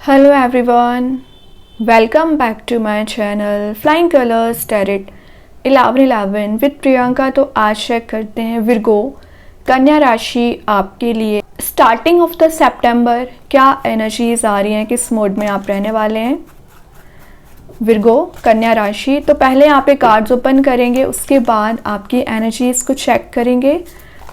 Hello everyone, welcome back to my channel Flying Colors Tarot 1111 with Priyanka. तो आज check करते हैं विर्गो कन्या राशि आपके लिए स्टार्टिंग ऑफ द सितंबर क्या एनर्जीज आ रही हैं, किस मोड में आप रहने वाले हैं विर्गो कन्या राशि। तो पहले यहाँ पे कार्ड्स ओपन करेंगे, उसके बाद आपकी एनर्जीज को चेक करेंगे।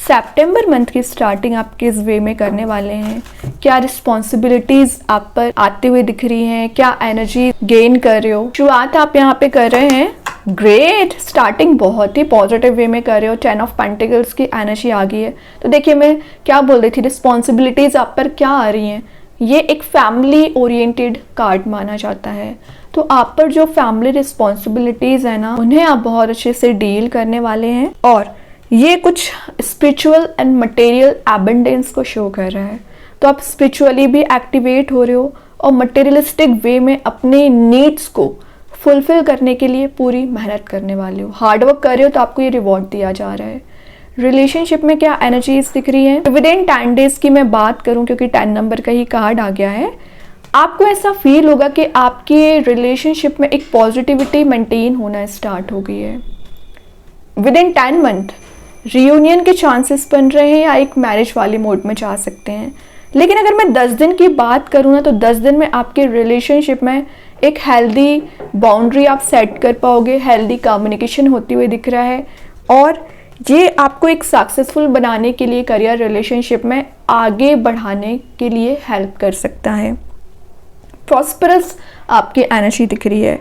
सितंबर मंथ की स्टार्टिंग आप किस वे में करने वाले हैं, क्या रिस्पॉन्सिबिलिटीज आप पर आते हुए दिख रही हैं, क्या एनर्जी गेन कर रहे हो। शुरुआत आप यहाँ पे कर रहे हैं, ग्रेट स्टार्टिंग बहुत ही पॉजिटिव वे में कर रहे हो। 10 ऑफ पेंटिकल्स की एनर्जी आ गई है। तो देखिए मैं क्या बोल रही थी, रिस्पॉन्सिबिलिटीज आप पर क्या आ रही हैं, ये एक फैमिली ओरिएंटेड कार्ड माना जाता है। तो आप पर जो फैमिली रिस्पॉन्सिबिलिटीज है ना, उन्हें आप बहुत अच्छे से डील करने वाले हैं और ये कुछ स्पिरिचुअल एंड मटेरियल एबंडेंस को शो कर रहा है। तो आप स्पिरिचुअली भी एक्टिवेट हो रहे हो और मटेरियलिस्टिक वे में अपने नीड्स को फुलफिल करने के लिए पूरी मेहनत करने वाले हो, हार्डवर्क कर रहे हो, तो आपको ये रिवॉर्ड दिया जा रहा है। रिलेशनशिप में क्या एनर्जीज दिख रही हैं, विद इन 10 डेज की मैं बात करूं क्योंकि 10 नंबर का ही कार्ड आ गया है, आपको ऐसा फील होगा कि आपके रिलेशनशिप में एक पॉजिटिविटी मेंटेन होना स्टार्ट हो गई है। विद इन 10 मंथ रियूनियन के चांसेस बन रहे हैं या एक मैरिज वाले मोड में जा सकते हैं। लेकिन अगर मैं 10 दिन की बात करूँ ना, तो 10 दिन में आपके रिलेशनशिप में एक हेल्दी बाउंड्री आप सेट कर पाओगे, हेल्दी कम्युनिकेशन होती हुई दिख रहा है और ये आपको एक सक्सेसफुल बनाने के लिए, करियर रिलेशनशिप में आगे बढ़ाने के लिए हेल्प कर सकता है। प्रॉस्परस आपकी एनर्जी दिख रही है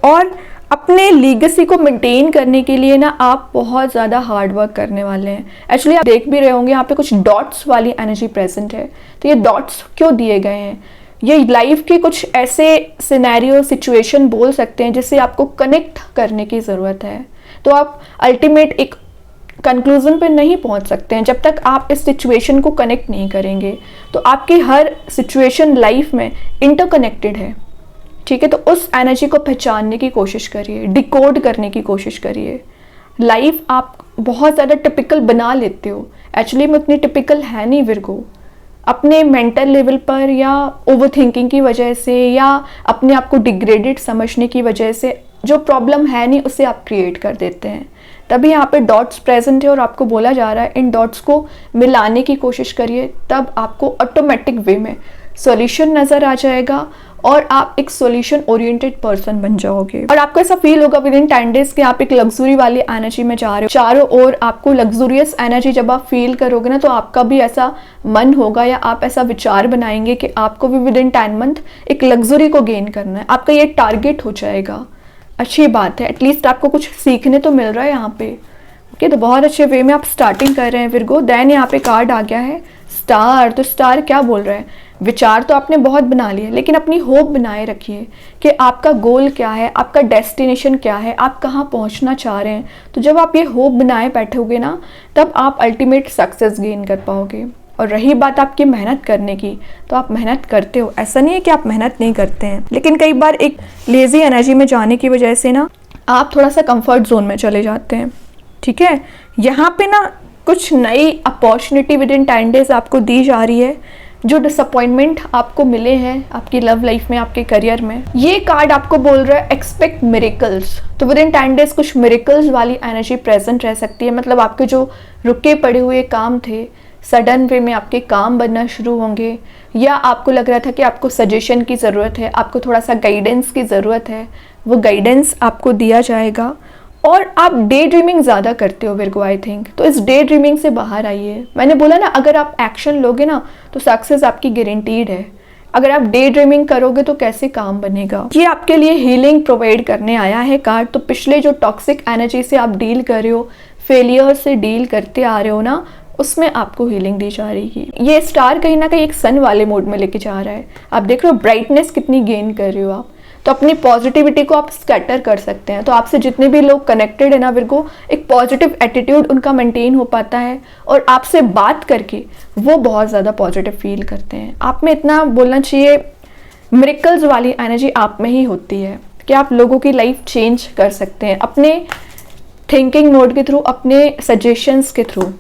और अपने लीगेसी को मेंटेन करने के लिए ना आप बहुत ज़्यादा हार्ड वर्क करने वाले हैं। एक्चुअली आप देख भी रहे होंगे यहाँ पे कुछ डॉट्स वाली एनर्जी प्रेजेंट है। तो ये डॉट्स क्यों दिए गए हैं, ये लाइफ के कुछ ऐसे सिनेरियो सिचुएशन बोल सकते हैं जिससे आपको कनेक्ट करने की ज़रूरत है। तो आप अल्टीमेट एक कंक्लूजन पे नहीं पहुंच सकते हैं जब तक आप इस सिचुएशन को कनेक्ट नहीं करेंगे। तो आपकी हर सिचुएशन लाइफ में इंटरकनेक्टेड है, ठीक है। तो उस एनर्जी को पहचानने की कोशिश करिए, डिकोड करने की कोशिश करिए। लाइफ आप बहुत ज़्यादा टिपिकल बना लेते हो, एक्चुअली में उतनी टिपिकल है नहीं विर्गो। अपने मेंटल लेवल पर या ओवर थिंकिंग की वजह से या अपने आप को डिग्रेडेड समझने की वजह से जो प्रॉब्लम है नहीं उसे आप क्रिएट कर देते हैं। तभी यहाँ पे डॉट्स प्रेजेंट है और आपको बोला जा रहा है इन डॉट्स को मिलाने की कोशिश करिए, तब आपको ऑटोमेटिक वे में सॉल्यूशन नज़र आ जाएगा और आप एक सॉल्यूशन ओरिएंटेड पर्सन बन जाओगे। और आपको ऐसा फील होगा विद इन 10 डेज कि आप एक लग्जरी वाली एनर्जी में जा रहे हो, चारों ओर आपको लग्जूरियस एनर्जी जब आप फील करोगे ना, तो आपका भी ऐसा मन होगा या आप ऐसा विचार बनाएंगे कि आपको भी विद इन 10 मंथ एक लग्जरी को गेन करना है। आपका ये टारगेट हो जाएगा। अच्छी बात है, एटलीस्ट आपको कुछ सीखने तो मिल रहा है यहाँ पे। ओके, तो बहुत अच्छे वे में आप स्टार्टिंग कर रहे हैं विर्गो। देन यहाँ पे कार्ड आ गया है स्टार। तो स्टार क्या बोल रहा है, विचार तो आपने बहुत बना लिए, लेकिन अपनी होप बनाए रखिए कि आपका गोल क्या है, आपका डेस्टिनेशन क्या है, आप कहाँ पहुँचना चाह रहे हैं। तो जब आप ये होप बनाए बैठोगे ना, तब आप अल्टीमेट सक्सेस गेन कर पाओगे। और रही बात आपकी मेहनत करने की, तो आप मेहनत करते हो, ऐसा नहीं है कि आप मेहनत नहीं करते हैं। लेकिन कई बार एक लेज़ी एनर्जी में जाने की वजह से ना आप थोड़ा सा कंफर्ट जोन में चले जाते हैं, ठीक है। यहाँ पे ना कुछ नई अपॉर्चुनिटी विद इन 10 डेज आपको दी जा रही है। जो डिसअपॉइंटमेंट आपको मिले हैं आपकी लव लाइफ में, आपके करियर में, ये कार्ड आपको बोल रहा है एक्सपेक्ट मिरेकल्स। तो विद इन 10 डेज कुछ मिरेकल्स वाली एनर्जी प्रेजेंट रह सकती है। मतलब आपके जो रुके पड़े हुए काम थे, सडन वे में आपके काम बनना शुरू होंगे, या आपको लग रहा था कि आपको सजेशन की ज़रूरत है, आपको थोड़ा सा गाइडेंस की ज़रूरत है, वो गाइडेंस आपको दिया जाएगा। और आप डे ड्रीमिंग ज़्यादा करते हो विर्गो आई थिंक, तो इस डे ड्रीमिंग से बाहर आइए। मैंने बोला ना, अगर आप एक्शन लोगे ना तो सक्सेस आपकी गारंटीड है। अगर आप डे ड्रीमिंग करोगे तो कैसे काम बनेगा। ये आपके लिए हीलिंग प्रोवाइड करने आया है कार्ड। तो पिछले जो टॉक्सिक एनर्जी से आप डील कर रहे हो, फेलियर से डील करते आ रहे हो ना, उसमें आपको हीलिंग दी जा रही है। ये स्टार कहीं ना कहीं एक सन वाले मोड में लेके जा रहा है। आप देख रहे हो ब्राइटनेस कितनी गेन कर रहे हो आप। तो अपनी पॉजिटिविटी को आप स्कैटर कर सकते हैं। तो आपसे जितने भी लोग कनेक्टेड है ना विर्गो, एक पॉजिटिव एटीट्यूड उनका मेंटेन हो पाता है और आपसे बात करके वो बहुत ज़्यादा पॉजिटिव फील करते हैं। आप में इतना बोलना चाहिए, मिरेकल्स वाली एनर्जी आप में ही होती है कि आप लोगों की लाइफ चेंज कर सकते हैं अपने थिंकिंग मोड के थ्रू, अपने सजेशंस के थ्रू।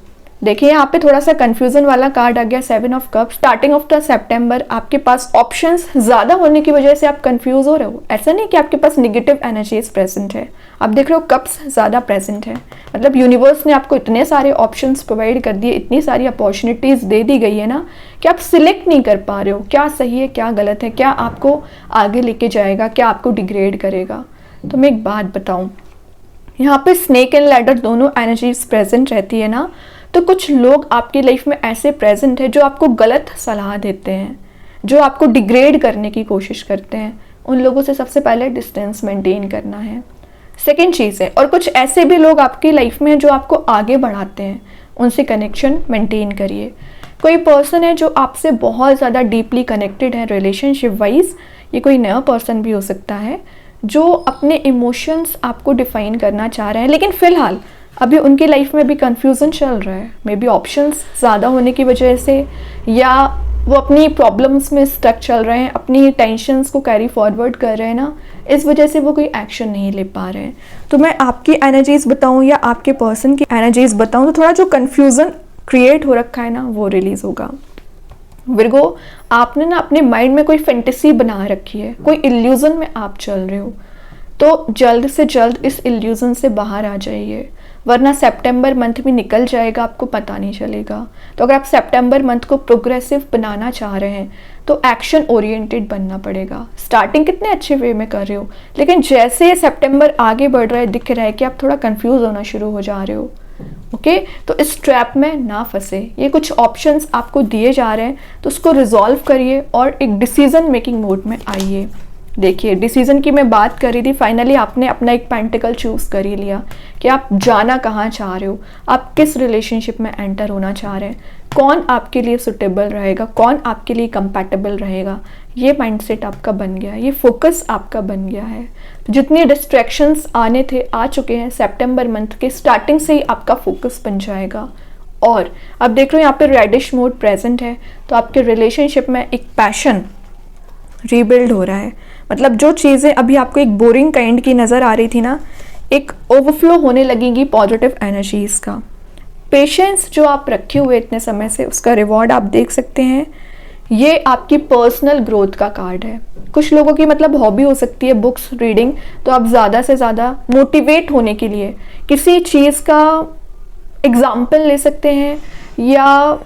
देखिए यहाँ पे थोड़ा सा कंफ्यूजन वाला कार्ड आ गया, 7 of cup. Starting of the September आपके पास ऑप्शंस ज़्यादा होने की वजह से आप कंफ्यूज हो रहे हो। ऐसा नहीं कि आपके पास नेगेटिव एनर्जीज प्रेजेंट है, आप देख रहे हो कप्स ज़्यादा प्रेजेंट है। मतलब यूनिवर्स ने आपको इतने सारे ऑप्शंस प्रोवाइड कर दिए, इतनी सारी अपॉर्चुनिटीज़ दे दी गई है ना कि आप सिलेक्ट नहीं कर पा रहे हो क्या सही है क्या गलत है, क्या आपको आगे लेके जाएगा, क्या आपको डिग्रेड करेगा। तो मैं एक बात बताऊँ, यहाँ पे स्नेक एंड लैडर दोनों एनर्जीज प्रेजेंट रहती है ना, तो कुछ लोग आपकी लाइफ में ऐसे प्रेजेंट है जो आपको गलत सलाह देते हैं, जो आपको डिग्रेड करने की कोशिश करते हैं। उन लोगों से सबसे पहले डिस्टेंस मेंटेन करना है। सेकेंड चीज़ है, और कुछ ऐसे भी लोग आपकी लाइफ में जो आपको आगे बढ़ाते हैं, उनसे कनेक्शन मेंटेन करिए। कोई पर्सन है जो आपसे बहुत ज़्यादा डीपली कनेक्टेड है रिलेशनशिप वाइज, ये कोई नया पर्सन भी हो सकता है जो अपने इमोशंस आपको डिफाइन करना चाह रहे हैं, लेकिन फ़िलहाल अभी उनकी लाइफ में भी कंफ्यूजन चल रहा है। मे बी ऑप्शंस ज़्यादा होने की वजह से, या वो अपनी प्रॉब्लम्स में स्टक चल रहे हैं, अपनी टेंशन्स को कैरी फॉरवर्ड कर रहे हैं ना, इस वजह से वो कोई एक्शन नहीं ले पा रहे हैं। तो मैं आपकी एनर्जीज़ बताऊं या आपके पर्सन की एनर्जीज़ बताऊं तो थोड़ा जो कन्फ्यूज़न क्रिएट हो रखा है ना वो रिलीज़ होगा। विर्गो, आपने ना अपने माइंड में कोई फैंटेसी बना रखी है, कोई इल्यूज़न में आप चल रहे हो, तो जल्द से जल्द इस इल्यूज़न से बाहर आ जाइए, वरना सितंबर मंथ भी निकल जाएगा, आपको पता नहीं चलेगा। तो अगर आप सितंबर मंथ को प्रोग्रेसिव बनाना चाह रहे हैं तो एक्शन ओरिएंटेड बनना पड़ेगा। स्टार्टिंग कितने अच्छे वे में कर रहे हो, लेकिन जैसे सितंबर आगे बढ़ रहा है दिख रहा है कि आप थोड़ा कंफ्यूज होना शुरू हो जा रहे हो। ओके, तो इस ट्रैप में ना फंसे। ये कुछ ऑप्शंस आपको दिए जा रहे हैं तो उसको रिजॉल्व करिए और एक डिसीजन मेकिंग मोड में आइए। देखिए, डिसीजन की मैं बात कर रही थी, फाइनली आपने अपना एक पेंटिकल चूज़ कर ही लिया कि आप जाना कहाँ चाह रहे हो, आप किस रिलेशनशिप में एंटर होना चाह रहे हैं, कौन आपके लिए सुटेबल रहेगा, कौन आपके लिए कंपैटिबल रहेगा। ये माइंडसेट आपका बन गया है, ये फोकस आपका बन गया है। तो जितनी डिस्ट्रैक्शंस आने थे आ चुके हैं, सितंबर मंथ के स्टार्टिंग से ही आपका फोकस बन जाएगा। और अब देख रहे हो यहाँ पे रेडिश मोड प्रेजेंट है, तो आपके रिलेशनशिप में एक पैशन रीबिल्ड हो रहा है। मतलब जो चीज़ें अभी आपको एक बोरिंग काइंड की नज़र आ रही थी ना, एक ओवरफ्लो होने लगेगी पॉजिटिव एनर्जीज़ का। पेशेंस जो आप रखे हुए इतने समय से, उसका रिवॉर्ड आप देख सकते हैं। ये आपकी पर्सनल ग्रोथ का कार्ड है। कुछ लोगों की मतलब हॉबी हो सकती है बुक्स रीडिंग, तो आप ज़्यादा से ज़्यादा मोटिवेट होने के लिए किसी चीज़ का एग्जाम्पल ले सकते हैं या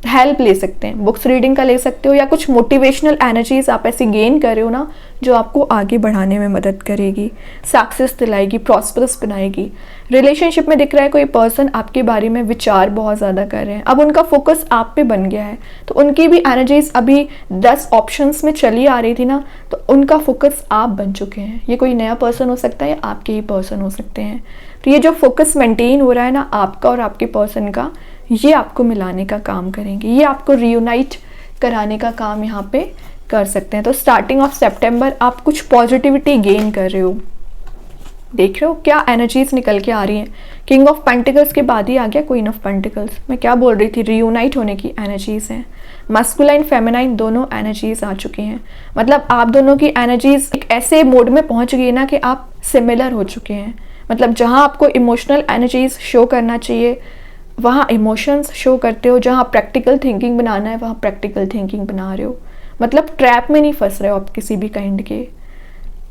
हेल्प ले सकते हैं, बुक्स रीडिंग का ले सकते हो, या कुछ मोटिवेशनल एनर्जीज आप ऐसी गेन कर रहे हो ना जो आपको आगे बढ़ाने में मदद करेगी, सक्सेस दिलाएगी, प्रॉस्परस बनाएगी। रिलेशनशिप में दिख रहा है कोई पर्सन आपके बारे में विचार बहुत ज़्यादा कर रहे हैं, अब उनका फोकस आप पे बन गया है, तो उनकी भी एनर्जीज अभी 10 ऑप्शंस में चली आ रही थी ना, तो उनका फोकस आप बन चुके हैं। ये कोई नया पर्सन हो सकता है या आपके ही पर्सन हो सकते हैं। तो ये जो फोकस मेंटेन हो रहा है ना आपका और आपके पर्सन का, ये आपको मिलाने का काम करेंगे, ये आपको रियूनाइट कराने का काम यहाँ पे कर सकते हैं। तो स्टार्टिंग ऑफ सितंबर आप कुछ पॉजिटिविटी गेन कर रहे हो। देख रहे हो क्या एनर्जीज निकल के आ रही हैं। किंग ऑफ पेंटिकल्स के बाद ही आ गया क्वीन ऑफ पेंटिकल्स। मैं क्या बोल रही थी, रियूनाइट होने की एनर्जीज हैं। मस्कुलाइन फेमिनाइन दोनों एनर्जीज आ चुकी हैं। मतलब आप दोनों की एनर्जीज एक ऐसे मोड में पहुंच गई ना कि आप सिमिलर हो चुके हैं। मतलब जहां आपको इमोशनल एनर्जीज शो करना चाहिए वहाँ इमोशंस शो करते हो, जहाँ प्रैक्टिकल थिंकिंग बनाना है वहाँ प्रैक्टिकल थिंकिंग बना रहे हो। मतलब ट्रैप में नहीं फंस रहे हो आप किसी भी काइंड के।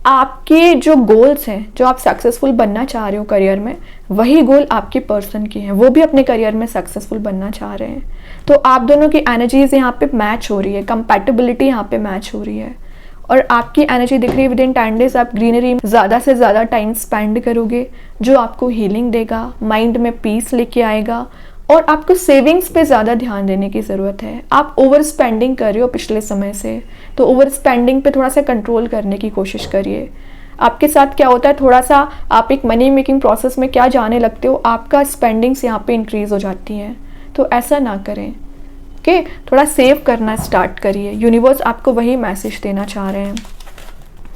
आपके जो गोल्स हैं, जो आप सक्सेसफुल बनना चाह रहे हो करियर में, वही गोल आपके पर्सन के हैं, वो भी अपने करियर में सक्सेसफुल बनना चाह रहे हैं। तो आप दोनों की एनर्जीज यहाँ पे मैच हो रही है, कंपैटिबिलिटी यहाँ पे मैच हो रही है। और आपकी एनर्जी दिख रही है, विद इन 10 डेज आप ग्रीनरी में ज़्यादा से ज़्यादा टाइम स्पेंड करोगे, जो आपको हीलिंग देगा, माइंड में पीस लेके आएगा। और आपको सेविंग्स पे ज़्यादा ध्यान देने की ज़रूरत है। आप ओवर स्पेंडिंग कर रहे हो पिछले समय से, तो ओवर स्पेंडिंग पे थोड़ा सा कंट्रोल करने की कोशिश करिए। आपके साथ क्या होता है, थोड़ा सा आप एक मनी मेकिंग प्रोसेस में क्या जाने लगते हो, आपका स्पेंडिंग्स यहाँ पे इंक्रीज हो जाती हैं। तो ऐसा ना करें। ओके, थोड़ा सेव करना स्टार्ट करिए। यूनिवर्स आपको वही मैसेज देना चाह रहे हैं।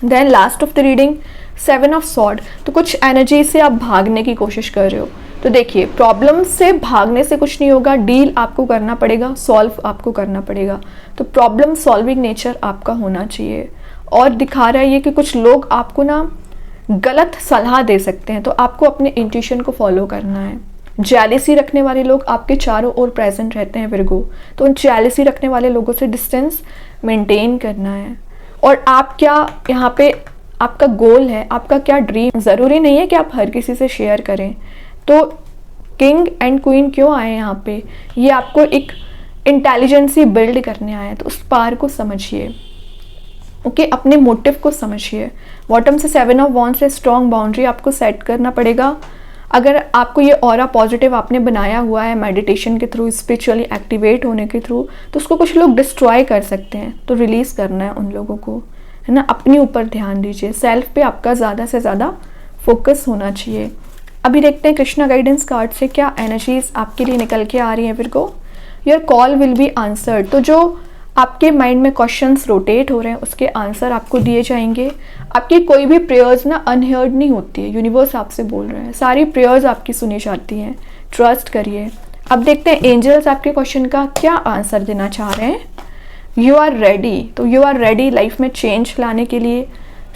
Then last of the reading 7 of sword. तो कुछ एनर्जी से आप भागने की कोशिश कर रहे हो। तो देखिए, प्रॉब्लम से भागने से कुछ नहीं होगा, डील आपको करना पड़ेगा, सॉल्व आपको करना पड़ेगा। तो प्रॉब्लम सॉल्विंग नेचर आपका होना चाहिए। और दिखा रहा है ये कि कुछ लोग आपको ना गलत सलाह दे सकते हैं, तो आपको अपने इंट्यूशन को फॉलो करना है। जेलिसी रखने वाले लोग आपके चारों ओर प्रेजेंट रहते हैं विर्गो, तो उन जेलिसी रखने वाले लोगों से डिस्टेंस मेंटेन करना है। और आप क्या यहाँ पे आपका गोल है, आपका क्या ड्रीम, ज़रूरी नहीं है कि आप हर किसी से शेयर करें। तो किंग एंड क्वीन क्यों आए यहाँ पे, ये आपको एक इंटेलिजेंसी बिल्ड करने आए हैं, तो उस पार को समझिए। ओके, अपने मोटिव को समझिए। बॉटम से 7 ऑफ वॉन्ड्स से स्ट्रॉन्ग बाउंड्री आपको सेट करना पड़ेगा। अगर आपको ये ऑरा पॉजिटिव आपने बनाया हुआ है मेडिटेशन के थ्रू, स्पिरिचुअली एक्टिवेट होने के थ्रू, तो उसको कुछ लोग डिस्ट्रॉय कर सकते हैं, तो रिलीज़ करना है उन लोगों को, है ना। अपने ऊपर ध्यान दीजिए, सेल्फ पे आपका ज़्यादा से ज़्यादा फोकस होना चाहिए। अभी देखते हैं कृष्णा गाइडेंस कार्ड से क्या एनर्जीज आपके लिए निकल के आ रही हैं Virgo. Your call will be answered, तो जो आपके माइंड में क्वेश्चंस रोटेट हो रहे हैं उसके आंसर आपको दिए जाएंगे। आपकी कोई भी प्रेयर्स ना अनहर्ड नहीं होती है, यूनिवर्स आपसे बोल रहे हैं, सारी प्रेयर्स आपकी सुनी जाती हैं, ट्रस्ट करिए। अब देखते हैं एंजल्स आपके क्वेश्चन का क्या आंसर देना चाह रहे हैं। यू आर रेडी, तो यू आर रेडी लाइफ में चेंज लाने के लिए,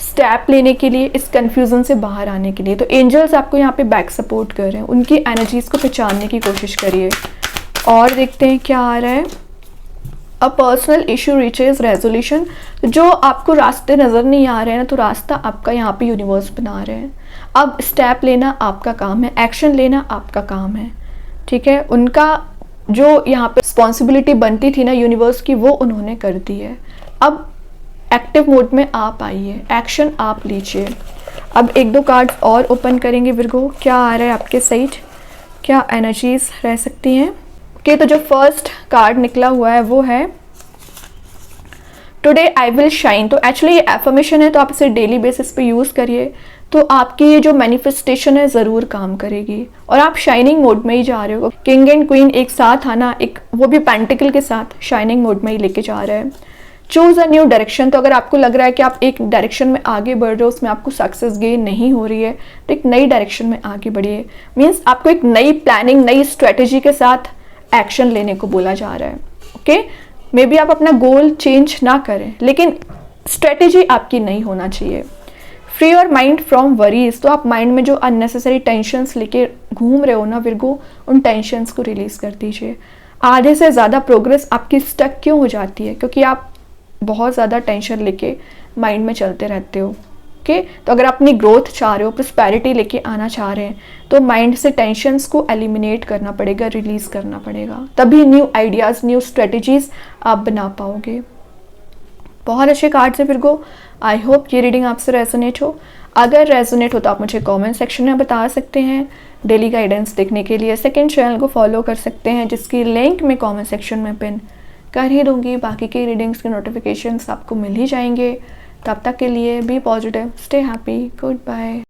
स्टेप लेने के लिए, इस कन्फ्यूज़न से बाहर आने के लिए। तो एंजल्स आपको यहाँ पे बैक सपोर्ट कर रहे हैं, उनकी एनर्जीज़ को पहचानने की कोशिश करिए। और देखते हैं क्या आ रहा है। A personal issue reaches resolution, जो आपको रास्ते नज़र नहीं आ रहे हैं ना, तो रास्ता आपका यहाँ पे यूनिवर्स बना रहे हैं। अब स्टेप लेना आपका काम है, एक्शन लेना आपका काम है, ठीक है। उनका जो यहाँ पे रिस्पॉन्सिबिलिटी बनती थी ना यूनिवर्स की, वो उन्होंने कर दी है। अब एक्टिव मोड में आप आइए, एक्शन आप लीजिए। अब 1-2 कार्ड और ओपन करेंगे विर्गो, क्या आ रहा है आपके साइड, क्या एनर्जीज रह सकती हैं। ओके, तो जो फर्स्ट कार्ड निकला हुआ है वो है टुडे आई विल शाइन। तो एक्चुअली ये एफर्मेशन है, तो आप इसे डेली बेसिस पे यूज़ करिए, तो आपकी ये जो मैनिफेस्टेशन है ज़रूर काम करेगी। और आप शाइनिंग मोड में ही जा रहे हो, किंग एंड क्वीन एक साथ आना, एक वो भी पेंटिकल के साथ शाइनिंग मोड में ही लेके जा रहा है। चूज़ अ न्यू डायरेक्शन, तो अगर आपको लग रहा है कि आप एक डायरेक्शन में आगे बढ़ रहे हो, उसमें आपको सक्सेस गेन नहीं हो रही है, तो एक नई डायरेक्शन में आगे बढ़िए। मीन्स आपको एक नई प्लानिंग, नई स्ट्रेटेजी के साथ एक्शन लेने को बोला जा रहा है। ओके, मे बी आप अपना गोल चेंज ना करें, लेकिन स्ट्रेटेजी आपकी नहीं होना चाहिए। Free your mind from worries, तो आप माइंड में जो अननेसेसरी टेंशन्स लेके घूम रहे हो ना विर्गो, उन टेंशन्स को रिलीज कर दीजिए। आधे से ज़्यादा प्रोग्रेस आपकी स्टक क्यों हो जाती है, क्योंकि आप बहुत ज़्यादा टेंशन लेके माइंड में चलते रहते हो। ओके, तो अगर अपनी ग्रोथ चाह रहे हो, प्रॉस्पेरिटी लेके आना चाह रहे हैं, तो माइंड से टेंशन्स को एलिमिनेट करना पड़ेगा, रिलीज करना पड़ेगा, तभी न्यू आइडियाज़, न्यू स्ट्रेटजीज आप बना पाओगे। बहुत अच्छे कार्ड्स हैं विर्गो, आई होप ये रीडिंग आपसे रेजोनेट हो। अगर रेजोनेट हो तो आप मुझे कमेंट सेक्शन में बता सकते हैं। डेली गाइडेंस देखने के लिए सेकंड चैनल को फॉलो कर सकते हैं, जिसकी लिंक मैं कमेंट सेक्शन में पिन कर ही दूंगी। बाकी की रीडिंग्स के नोटिफिकेशंस आपको मिल ही जाएंगे। तब तक के लिए be positive, stay happy, good bye.